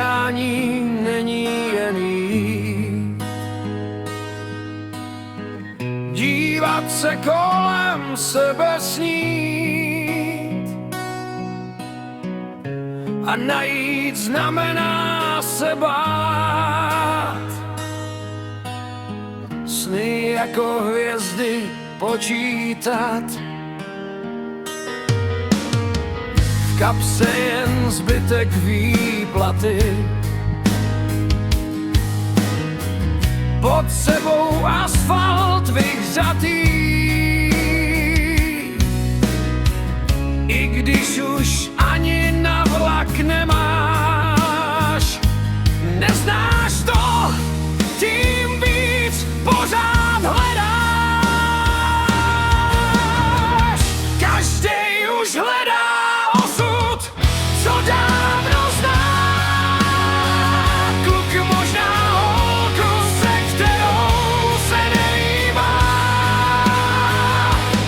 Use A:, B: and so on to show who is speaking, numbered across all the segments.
A: hledání není jen jít. Dívat se kolem sebe snít a najít znamená se bát. Sny jako hvězdy počítat, v kapse jen zbytek výplaty, pod sebou asfalt vyhřatý. I když už ani na vlak nemáš, neznáš to, tím víc pořád hledáš. Každej už hledá osud, co dávno zná. Kluk možná holku, se kterou se nejímá.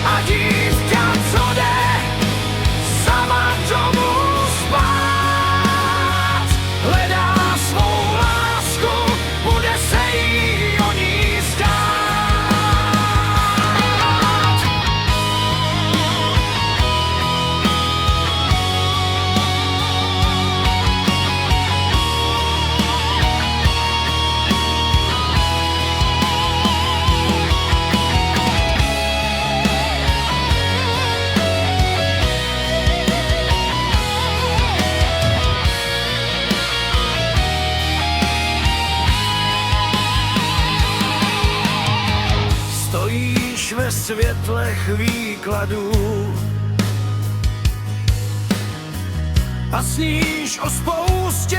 A: A dívka, co jde sama domů spát, hledá svou lásku, bude se jí o ní zdát. Stojíš ve světlech výkladů a sníš o spoustě